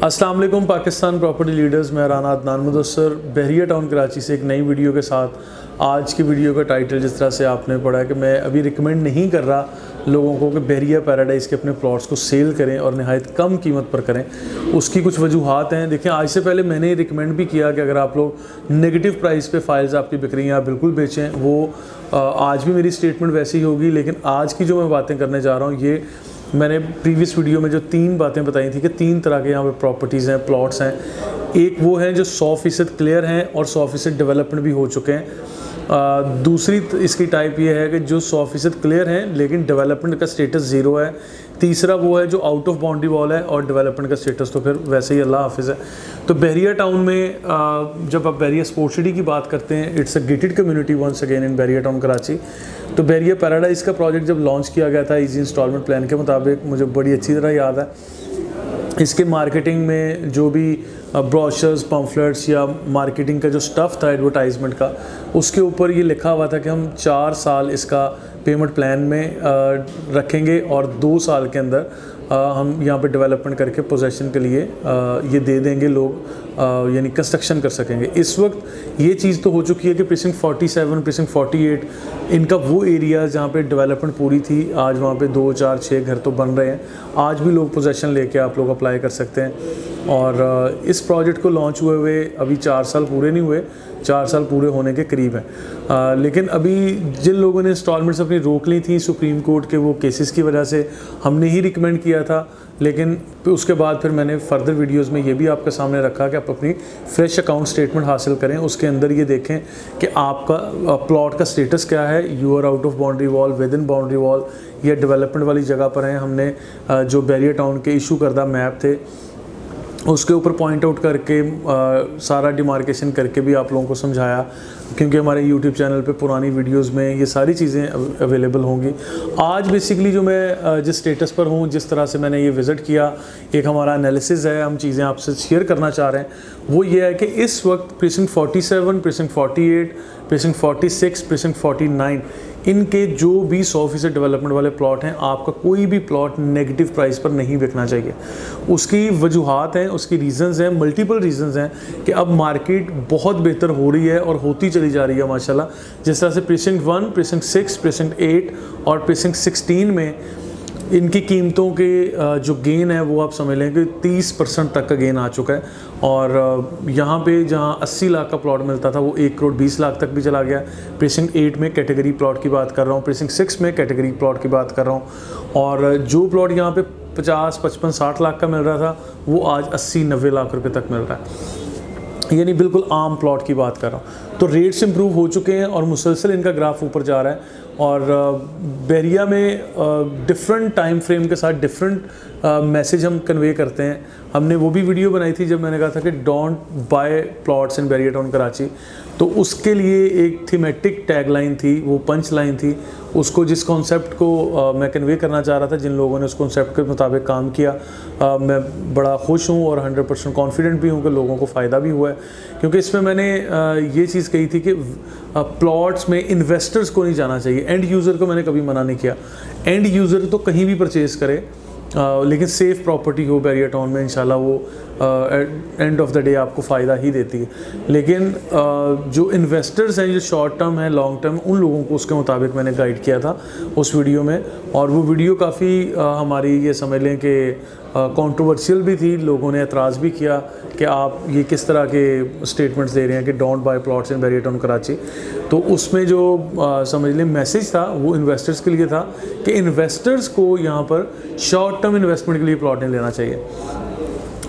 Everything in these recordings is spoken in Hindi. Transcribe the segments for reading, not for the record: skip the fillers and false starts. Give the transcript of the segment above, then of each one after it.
अस्सलाम वालेकुम पाकिस्तान प्रॉपर्टी लीडर्स, मैं राना अदनान मुदस्सर बहरिया टाउन कराची से एक नई वीडियो के साथ। आज की वीडियो का टाइटल जिस तरह से आपने पढ़ा है कि मैं अभी रिकमेंड नहीं कर रहा लोगों को कि बहरिया पैराडाइज़ के अपने प्लॉट्स को सेल करें और नहायत कम कीमत पर करें। उसकी कुछ वजूहात हैं। देखिए, आज से पहले मैंने रिकमेंड भी किया कि अगर आप लोग नेगेटिव प्राइस पे फाइल्स आपकी बिक रही हैं आप बिल्कुल बेचें। वो आज भी मेरी स्टेटमेंट वैसी ही होगी, लेकिन आज की जो मैं बातें करने जा रहा हूँ ये मैंने प्रीवियस वीडियो में जो 3 बातें बताई थी कि 3 तरह के यहाँ पे प्रॉपर्टीज़ हैं, प्लॉट्स हैं। एक वो हैं जो 100% क्लियर हैं और 100% डेवलपमेंट भी हो चुके हैं। दूसरी इसकी टाइप ये है कि जो 100% क्लियर हैं लेकिन डेवलपमेंट का स्टेटस ज़ीरो है। तीसरा वो है जो आउट ऑफ बाउंड्री वॉल है और डेवलपमेंट का स्टेटस तो फिर वैसे ही अल्लाह हाफिज़ है। तो बहरिया टाउन में जब आप बहरिया स्पोर्ट्स सिटी की बात करते हैं, it's a gated community once again in Bahria town Karachi. तो बहरिया पैराडाइज़ का प्रोजेक्ट जब लॉन्च किया गया था ईजी इंस्टॉलमेंट प्लान के मुताबिक, मुझे बड़ी अच्छी तरह याद है। इसके मार्केटिंग में जो भी ब्रोशर्स, पम्फलेट्स या मार्केटिंग का जो स्टफ़ था एडवर्टाइजमेंट का, उसके ऊपर ये लिखा हुआ था कि हम 4 साल इसका पेमेंट प्लान में रखेंगे और 2 साल के अंदर हम यहाँ पे डेवलपमेंट करके पोजेसन के लिए ये दे देंगे, लोग यानी कंस्ट्रक्शन कर सकेंगे। इस वक्त ये चीज़ तो हो चुकी है कि प्रीसिंक्ट 47, प्रीसिंक्ट 48 इनका वो एरिया जहाँ पे डेवलपमेंट पूरी थी, आज वहाँ पे 2, 4, 6 घर तो बन रहे हैं। आज भी लोग पोजेसन लेके आप लोग अप्लाई कर सकते हैं। और इस प्रोजेक्ट को लॉन्च हुए अभी 4 साल पूरे नहीं हुए, 4 साल पूरे होने के करीब हैं। लेकिन अभी जिन लोगों ने इंस्टॉलमेंट्स अपनी रोक ली थी सुप्रीम कोर्ट के वो केसेस की वजह से, हमने ही रिकमेंड किया था, लेकिन उसके बाद फिर मैंने फर्दर वीडियोस में ये भी आपके सामने रखा कि आप अपनी फ्रेश अकाउंट स्टेटमेंट हासिल करें। उसके अंदर ये देखें कि आपका प्लॉट का स्टेटस क्या है, you are out of boundary wall, within boundary wall या डेवलपमेंट वाली जगह पर हैं। हमने जो बहरिया टाउन के इशू करदा मैप थे उसके ऊपर पॉइंट आउट करके सारा डिमार्केशन करके भी आप लोगों को समझाया, क्योंकि हमारे YouTube चैनल पे पुरानी वीडियोस में ये सारी चीज़ें अवेलेबल होंगी। आज बेसिकली जो मैं जिस स्टेटस पर हूँ, जिस तरह से मैंने ये विज़िट किया, एक हमारा एनालिसिस है, हम चीज़ें आपसे शेयर करना चाह रहे हैं। वो ये है कि इस वक्त प्रीसिंक्ट 47, प्रीसिंक्ट 48, प्रीसिंक्ट 46, प्रीसिंक्ट 49 इनके जो भी 100% डेवलपमेंट वाले प्लॉट हैं, आपका कोई भी प्लॉट नेगेटिव प्राइस पर नहीं बिकना चाहिए। उसकी वजूहात हैं, उसकी रीज़न्स हैं, मल्टीपल रीज़न्स हैं कि अब मार्केट बहुत बेहतर हो रही है और होती चली जा रही है माशाल्लाह। जिस तरह से प्रीसिंक्ट 1, प्रीसिंक्ट 6, प्रीसिंक्ट 8 और प्रीसिंक्ट 16 में इनकी कीमतों के जो गेन है वो आप समझ लें कि 30% तक का गेन आ चुका है। और यहाँ पे जहाँ 80 लाख का प्लॉट मिलता था वो 1 करोड़ 20 लाख तक भी चला गया। प्रीसिंक्ट 8 में कैटेगरी प्लॉट की बात कर रहा हूँ, प्रीसिंक्ट 6 में कैटेगरी प्लॉट की बात कर रहा हूँ। और जो प्लॉट यहाँ पे 50, 55, 60 लाख का मिल रहा था वो आज 80, 90 लाख रुपये तक मिल रहा है, यानी बिल्कुल आम प्लॉट की बात कर रहा हूँ। तो रेट्स इंप्रूव हो चुके हैं और मुसलसल इनका ग्राफ ऊपर जा रहा है। और बहरिया में डिफरेंट टाइम फ्रेम के साथ डिफरेंट मैसेज हम कन्वे करते हैं। हमने वो भी वीडियो बनाई थी जब मैंने कहा था कि don't buy plots in Bahria town Karachi. तो उसके लिए एक थीमेटिक टैगलाइन थी, वो पंच लाइन थी। उसको जिस कॉन्सेप्ट को मैं कन्वे करना चाह रहा था, जिन लोगों ने उस कॉन्सेप्ट के मुताबिक काम किया, मैं बड़ा खुश हूँ और 100% कॉन्फिडेंट भी हूँ कि लोगों को फ़ायदा भी हुआ है। क्योंकि इसमें मैंने ये चीज़ कही थी कि प्लॉट्स में इन्वेस्टर्स को नहीं जाना चाहिए, एंड यूज़र को मैंने कभी मना नहीं किया। एंड यूज़र तो कहीं भी परचेज़ करे, लेकिन सेफ़ प्रॉपर्टी हो बहरिया टाउन में, इंशाल्लाह वो एंड ऑफ द डे आपको फ़ायदा ही देती है। लेकिन जो इन्वेस्टर्स हैं, जो शॉर्ट टर्म है, लॉन्ग टर्म, उन लोगों को उसके मुताबिक मैंने गाइड किया था उस वीडियो में। और वो वीडियो काफ़ी हमारी ये समझ लें कि कंट्रोवर्शियल भी थी। लोगों ने एतराज़ भी किया कि आप ये किस तरह के स्टेटमेंट्स दे रहे हैं कि don't buy plots in Bahria town Karachi. तो उसमें जो समझ लें मैसेज था वो इन्वेस्टर्स के लिए था कि इन्वेस्टर्स को यहाँ पर शॉर्ट टर्म इन्वेस्टमेंट के लिए प्लॉट नहीं लेना चाहिए।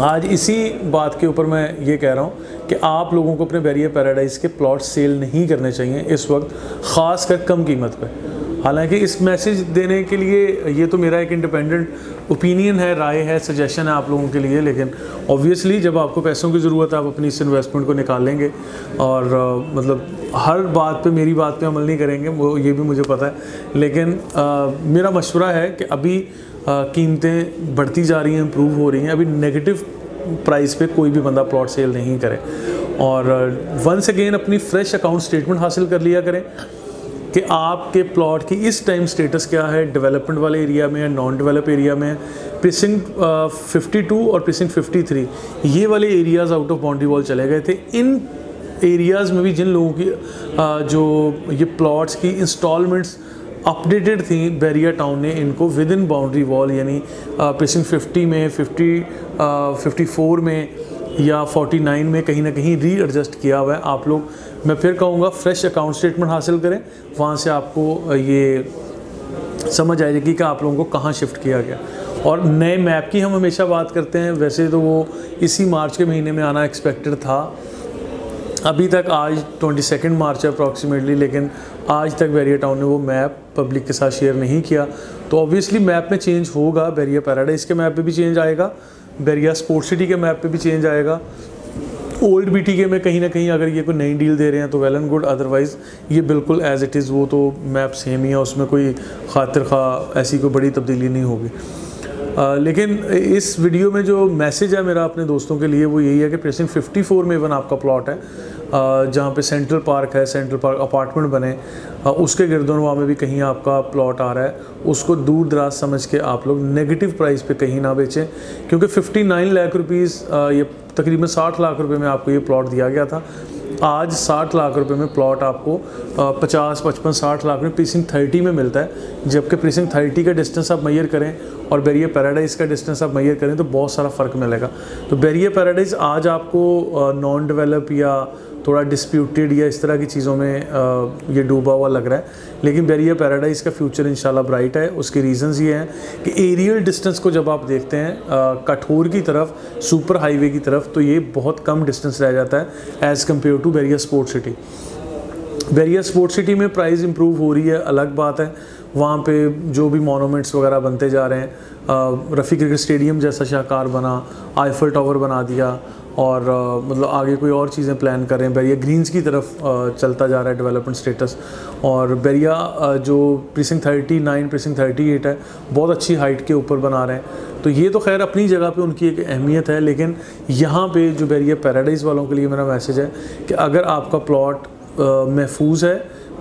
आज इसी बात के ऊपर मैं ये कह रहा हूँ कि आप लोगों को अपने बहरिया पैराडाइज़ के प्लॉट सेल नहीं करने चाहिए इस वक्त, ख़ास कर कम कीमत पे। हालांकि इस मैसेज देने के लिए ये तो मेरा एक इंडिपेंडेंट ओपिनियन है, राय है, सजेशन है आप लोगों के लिए। लेकिन ऑब्वियसली जब आपको पैसों की ज़रूरत है आप अपनी इस इन्वेस्टमेंट को निकालेंगे और मतलब हर बात पे मेरी बात पे अमल नहीं करेंगे, वो ये भी मुझे पता है। लेकिन मेरा मशवरा है कि अभी कीमतें बढ़ती जा रही हैं, इम्प्रूव हो रही हैं। अभी नेगेटिव प्राइस पे कोई भी बंदा प्लॉट सेल नहीं करे। और वंस अगेन अपनी फ्रेश अकाउंट स्टेटमेंट हासिल कर लिया करें। कि आपके प्लॉट की इस टाइम स्टेटस क्या है, डेवलपमेंट वाले एरिया में है, नॉन डेवलप एरिया में है। प्रीसिंक्ट 52 और प्रीसिंक्ट 53 ये वाले areas out of boundary wall चले गए थे। इन एरियाज़ में भी जिन लोगों की जो ये प्लॉट्स की इंस्टॉलमेंट्स अपडेटेड थी, बैरिया टाउन ने इनको विद इन बाउंड्री वॉल यानी प्रीसिंक्ट 50 में, 54 में या 49 में कहीं ना कहीं रीएडजस्ट किया हुआ है। आप लोग, मैं फिर कहूँगा, फ्रेश अकाउंट स्टेटमेंट हासिल करें, वहाँ से आपको ये समझ आ जाएगी कि आप लोगों को कहाँ शिफ्ट किया गया। और नए मैप की हम हमेशा बात करते हैं, वैसे तो वो इसी मार्च के महीने में आना एक्सपेक्टेड था। अभी तक आज 22 मार्च है अप्रॉक्सीमेटली, लेकिन आज तक बैरिया टाउन ने वो मैप पब्लिक के साथ शेयर नहीं किया। तो ऑब्वियसली मैप में चेंज होगा, बैरिया पैराडाइज के मैप पे भी चेंज आएगा, बैरिया स्पोर्ट सिटी के मैप पे भी चेंज आएगा। ओल्ड BTK में कहीं ना कहीं अगर ये कोई नई डील दे रहे हैं तो वेल एंड गुड, अदरवाइज़ ये बिल्कुल एज़ इट इज़ वो तो मैप सेम ही है, उसमें कोई खातिर खा ऐसी कोई बड़ी तब्दीली नहीं होगी। लेकिन इस वीडियो में जो मैसेज है मेरा अपने दोस्तों के लिए वो यही है कि प्रीसिंक्ट 54 में वन आपका प्लॉट है, जहाँ पे सेंट्रल पार्क है, सेंट्रल पार्क अपार्टमेंट बने, उसके गिरदोनवा में भी कहीं आपका प्लॉट आ रहा है, उसको दूर दराज समझ के आप लोग नेगेटिव प्राइस पे कहीं ना बेचें, क्योंकि 59 लाख रुपीज़ ये तकरीबन 60 लाख रुपए में आपको ये प्लॉट दिया गया था। आज 60 लाख रुपए में प्लॉट आपको 50, 55, 60 लाख में प्रीसिंक्ट 30 में मिलता है, जबकि प्रीसिंक्ट 30 का डिस्टेंस आप मेजर करें और बैरिया पैराडाइज का डिस्टेंस आप मेजर करें तो बहुत सारा फ़र्क मिलेगा। तो बैरिया पैराडाइज आज आपको नॉन डेवलप या थोड़ा डिस्प्यूटेड या इस तरह की चीज़ों में ये डूबा हुआ लग रहा है, लेकिन बैरिया पैराडाइज का फ्यूचर इंशाल्लाह ब्राइट है। उसके रीजंस ये हैं कि एरियल डिस्टेंस को जब आप देखते हैं कठोर की तरफ, सुपर हाईवे की तरफ, तो ये बहुत कम डिस्टेंस रह जाता है as compare to Bahria sport city. Bahria sport city में प्राइस इंप्रूव हो रही है, अलग बात है। वहाँ पे जो भी मोनूमेंट्स वगैरह बनते जा रहे हैं, रफ़ी क्रिकेट स्टेडियम जैसा शाहकार बना, आईफल टावर बना दिया, और मतलब आगे कोई और चीज़ें प्लान कर रहे हैं। बैरिया ग्रीन्स की तरफ चलता जा रहा है डेवलपमेंट स्टेटस, और बैरिया जो प्रीसिंक्ट 39, प्रीसिंक्ट 38 है, बहुत अच्छी हाइट के ऊपर बना रहे हैं। तो ये तो खैर अपनी जगह पे उनकी एक अहमियत है, लेकिन यहाँ पे जो बैरिया पैराडाइज वालों के लिए मेरा मैसेज है कि अगर आपका प्लॉट महफूज है,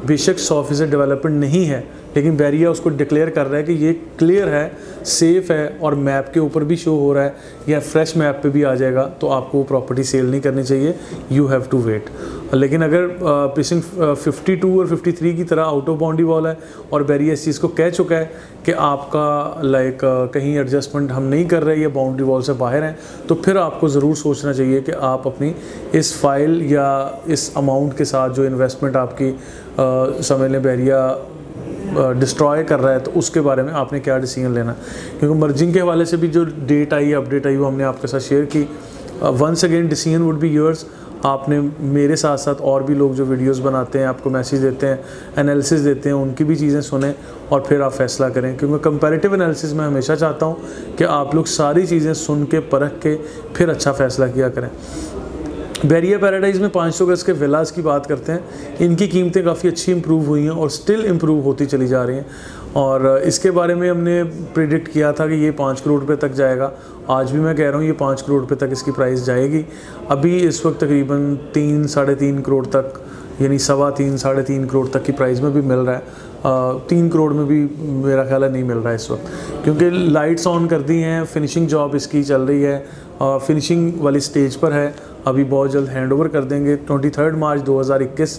बेशक 100% डेवलपमेंट नहीं है, लेकिन बैरिया उसको डिक्लेयर कर रहा है कि ये क्लियर है, सेफ़ है और मैप के ऊपर भी शो हो रहा है या फ्रेश मैप पे भी आ जाएगा, तो आपको प्रॉपर्टी सेल नहीं करनी चाहिए, यू हैव टू वेट। लेकिन अगर प्रीसिंक्ट 52 और 53 की तरह आउट ऑफ बाउंड्री वॉल है और बैरिया इस चीज़ को कह चुका है कि आपका कहीं एडजस्टमेंट हम नहीं कर रहे या बाउंड्री वॉल से बाहर हैं, तो फिर आपको ज़रूर सोचना चाहिए कि आप अपनी इस फाइल या इस अमाउंट के साथ जो इन्वेस्टमेंट आपकी समझ लें बैरिया डिस्ट्रॉय कर रहा है, तो उसके बारे में आपने क्या डिसीजन लेना। क्योंकि मर्जिंग के हवाले से भी जो डेट आई, अपडेट आई, वो हमने आपके साथ शेयर की। Once again decision would be yours. आपने मेरे साथ साथ और भी लोग जो वीडियोस बनाते हैं, आपको मैसेज देते हैं, एनालिसिस देते हैं, उनकी भी चीज़ें सुनें और फिर आप फैसला करें। क्योंकि कंपैरेटिव एनालिसिस मैं हमेशा चाहता हूँ कि आप लोग सारी चीज़ें सुन के परख के फिर अच्छा फ़ैसला किया करें। बैरिया पैराडाइज में 500 गज के विलास की बात करते हैं, इनकी कीमतें काफ़ी अच्छी इंप्रूव हुई हैं और स्टिल इंप्रूव होती चली जा रही हैं। और इसके बारे में हमने प्रिडिक्ट किया था कि ये 5 करोड़ रुपए तक जाएगा। आज भी मैं कह रहा हूँ ये 5 करोड़ रुपए तक इसकी प्राइस जाएगी। अभी इस वक्त तकरीबन 3, 3.5 करोड़ तक, यानी 3.25, 3.5 करोड़ तक की प्राइस में भी मिल रहा है। 3 करोड़ में भी मेरा ख्याल है नहीं मिल रहा है इस वक्त, क्योंकि लाइट्स ऑन कर दी हैं, फिनिशिंग जॉब इसकी चल रही है, फिनिशिंग वाली स्टेज पर है। अभी बहुत जल्द हैंडओवर कर देंगे 23 मार्च 2021।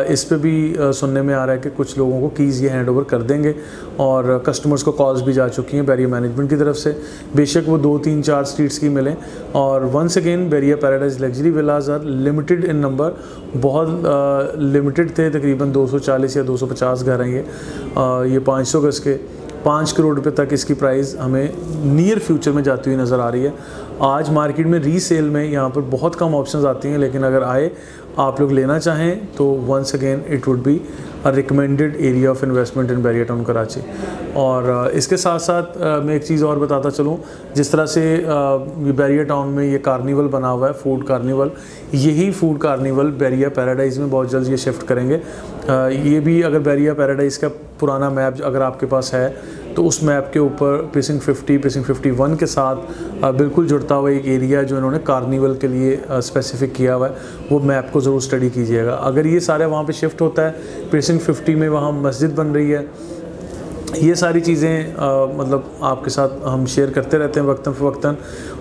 इस पे भी सुनने में आ रहा है कि कुछ लोगों को कीज़ ये हैंडओवर कर देंगे और कस्टमर्स को कॉल्स भी जा चुकी हैं बैरिया मैनेजमेंट की तरफ से। बेशक वो 2, 3, 4 स्ट्रीट्स की मिलें। और once again Bahria paradise luxury villas are limited in number, बहुत लिमिटेड थे, तकरीबन 240 या 250 घर हैं ये 500 गज के। 5 करोड़ रुपए तक इसकी प्राइस हमें नियर फ्यूचर में जाती हुई नज़र आ रही है। आज मार्केट में रीसेल में यहाँ पर बहुत कम ऑप्शंस आती हैं, लेकिन अगर आए आप लोग लेना चाहें तो once again it would be a recommended area of investment in Bahria town Karachi. और इसके साथ साथ मैं एक चीज़ और बताता चलूँ, जिस तरह से बैरिया टाउन में ये कार्निवल बना हुआ है, फूड कार्निवल, यही फूड कार्निवल बैरिया पैराडाइज़ में बहुत जल्द ये शिफ्ट करेंगे। ये भी अगर बैरिया पैराडाइज़ का पुराना मैप अगर आपके पास है तो उस मैप के ऊपर प्रीसिंक्ट 50, प्रीसिंक्ट 51 के साथ बिल्कुल जुड़ता हुआ एक एरिया जो इन्होंने कार्निवल के लिए स्पेसिफिक किया हुआ है, वो मैप को ज़रूर स्टडी कीजिएगा। अगर ये सारे वहाँ पे शिफ्ट होता है, प्रीसिंक्ट 50 में वहाँ मस्जिद बन रही है, ये सारी चीज़ें मतलब आपके साथ हम शेयर करते रहते हैं वक्तन फ़वक्तन।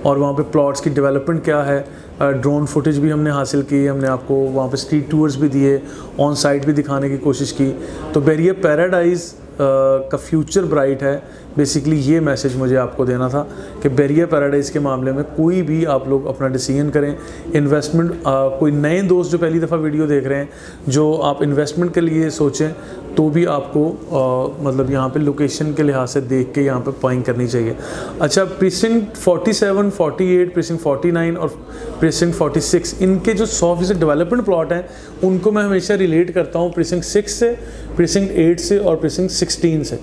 और वहाँ पे प्लॉट्स की डेवलपमेंट क्या है, ड्रोन फुटेज भी हमने हासिल की, हमने आपको वहाँ पे स्ट्रीट टूर्स भी दिए, ऑन साइट भी दिखाने की कोशिश की। तो बेरिया पैराडाइज़ का फ्यूचर ब्राइट है, बेसिकली ये मैसेज मुझे आपको देना था कि बेरिया पैराडाइज़ के मामले में कोई भी आप लोग अपना डिसीजन करें। इन्वेस्टमेंट कोई नए दोस्त जो पहली दफ़ा वीडियो देख रहे हैं, जो आप इन्वेस्टमेंट के लिए सोचें तो भी आपको मतलब यहाँ पे लोकेशन के लिहाज से देख के यहाँ पे बाइंग करनी चाहिए। अच्छा, प्रीसिंक्ट 47, 48, प्रीसिंक्ट 49 और प्रीसिंक्ट 46 इनके जो 100% डेवलपमेंट प्लॉट हैं उनको मैं हमेशा रिलेट करता हूँ प्रीसिंक्ट 6 से, प्रीसिंक्ट 8 से और प्रीसिंक्ट 16 से।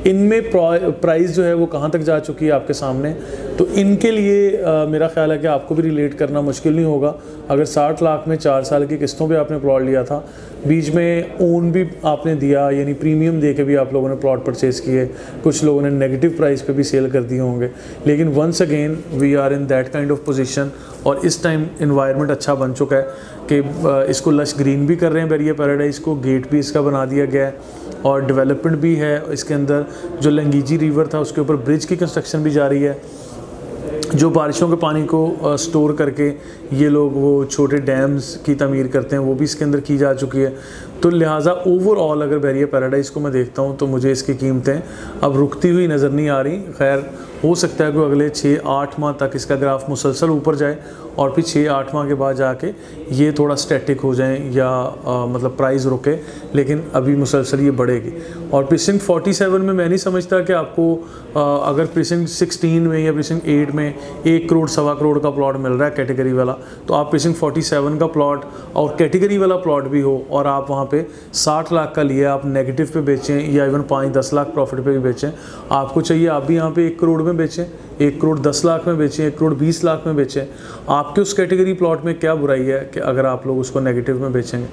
इनमें प्राइस जो है वो कहाँ तक जा चुकी है आपके सामने। तो इनके लिए मेरा ख्याल है कि आपको भी रिलेट करना मुश्किल नहीं होगा। अगर 60 लाख में 4 साल की किस्तों पे आपने प्लॉट लिया था, बीच में ओन भी आपने दिया, यानी प्रीमियम दे के भी आप लोगों ने प्लॉट परचेज़ किए, कुछ लोगों ने नेगेटिव प्राइस पे भी सेल कर दिए होंगे, लेकिन once again we are in that kind of position. और इस टाइम इन्वायरमेंट अच्छा बन चुका है कि इसको लश ग्रीन भी कर रहे हैं बेरिया पैराडाइज़ को, गेट भी इसका बना दिया गया है और डेवलपमेंट भी है इसके अंदर। जो लंगीजी रिवर था उसके ऊपर ब्रिज की कंस्ट्रक्शन भी जारी है, जो बारिशों के पानी को स्टोर करके ये लोग वो छोटे डैम्स की तमीर करते हैं, वो भी इसके अंदर की जा चुकी है। तो लिहाजा ओवरऑल अगर बेरिया पैराडाइज़ को मैं देखता हूँ तो मुझे इसकी कीमतें अब रुकती हुई नज़र नहीं आ रही। खैर, हो सकता है कि अगले 6-8 माह तक इसका ग्राफ मुसलसल ऊपर जाए और फिर 6-8 माह के बाद जाके ये थोड़ा स्टैटिक हो जाए या मतलब प्राइस रुके, लेकिन अभी मुसलसल ये बढ़ेगी। और प्रीसिंक्ट 47 में मैं नहीं समझता कि आपको अगर प्रीसिंक्ट 16 में या प्रीसिंक्ट 8 में 1 करोड़ 1.25 करोड़ का प्लॉट मिल रहा है कैटेगरी वाला, तो आप प्रीसिंक्ट 47 का प्लॉट और कैटेगरी वाला प्लॉट भी हो और आप वहाँ पे 60 लाख का लिए आप नेगेटिव पे बेचें या इवन 5-10 लाख प्रॉफिट पे भी बेचें, आपको चाहिए आप भी यहाँ पे 1 करोड़ में बेचें, 1 करोड़ 10 लाख में बेचें, 1 करोड़ 20 लाख में बेचें। आपके उस कैटेगरी प्लॉट में क्या बुराई है कि अगर आप लोग उसको नेगेटिव में बेचेंगे।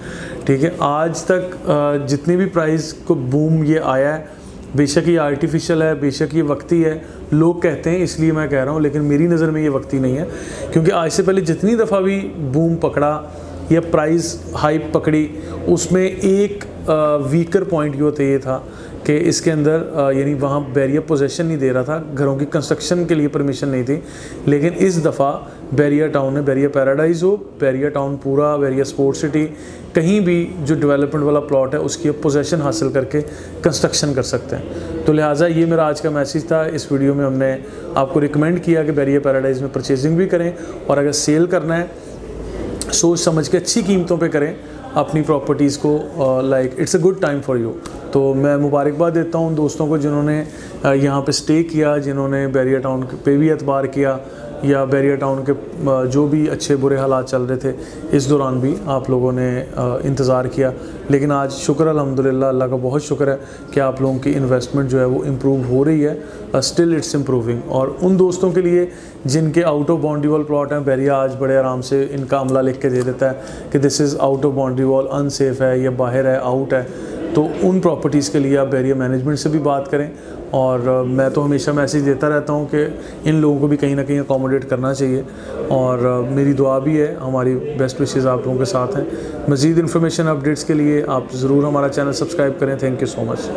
ठीक है, आज तक जितनी भी प्राइस को बूम ये आया है, बेशक ये आर्टिफिशियल है, बेशक ये वक्ती है, लोग कहते हैं इसलिए मैं कह रहा हूँ, लेकिन मेरी नज़र में ये वक्ती नहीं है। क्योंकि आज से पहले जितनी दफ़ा भी बूम पकड़ा या प्राइस हाइप पकड़ी, उसमें एक वीकर पॉइंट ये था कि इसके अंदर यानी वहाँ बेरिया पोजेसन नहीं दे रहा था, घरों की कंस्ट्रक्शन के लिए परमिशन नहीं थी। लेकिन इस दफ़ा बेरिया टाउन ने, बेरिया पैराडाइज़ हो, बेरिया टाउन पूरा, बेरिया स्पोर्ट्स सिटी, कहीं भी जो डेवलपमेंट वाला प्लॉट है उसकी पोजेसन हासिल करके कंस्ट्रक्शन कर सकते हैं। तो लिहाजा ये मेरा आज का मैसेज था। इस वीडियो में हमने आपको रिकमेंड किया कि बेरिया पैराडाइज़ में परचेजिंग भी करें और अगर सेल करना है सोच समझ के अच्छी कीमतों पे करें अपनी प्रॉपर्टीज़ को। Like it's a good time for you. तो मैं मुबारकबाद देता हूँ दोस्तों को जिन्होंने यहाँ पे स्टे किया, जिन्होंने बेरिया टाउन पे भी एतबार किया या बेरिया टाउन के जो भी अच्छे बुरे हालात चल रहे थे इस दौरान भी आप लोगों ने इंतज़ार किया। लेकिन आज शुक्र अल्हम्दुलिल्लाह, अल्लाह का बहुत शुक्र है कि आप लोगों की इन्वेस्टमेंट जो है वो इम्प्रूव हो रही है, स्टिल इट्स इम्प्रूविंग। और उन दोस्तों के लिए जिनके out of boundary wall plot हैं, बेरिया आज बड़े आराम से इनका अमला लिख के दे देता है कि this is out of boundary wall, unsafe है या बाहर है, आउट है, तो उन प्रॉपर्टीज़ के लिए आप बेरिया मैनेजमेंट से भी बात करें। और मैं तो हमेशा मैसेज देता रहता हूँ कि इन लोगों को भी कहीं ना कहीं अकोमोडेट करना चाहिए। और मेरी दुआ भी है, हमारी बेस्ट विशेज़ आप लोगों के साथ हैं। मज़ीद इन्फॉर्मेशन अपडेट्स के लिए आप ज़रूर हमारा चैनल सब्सक्राइब करें। Thank you so much.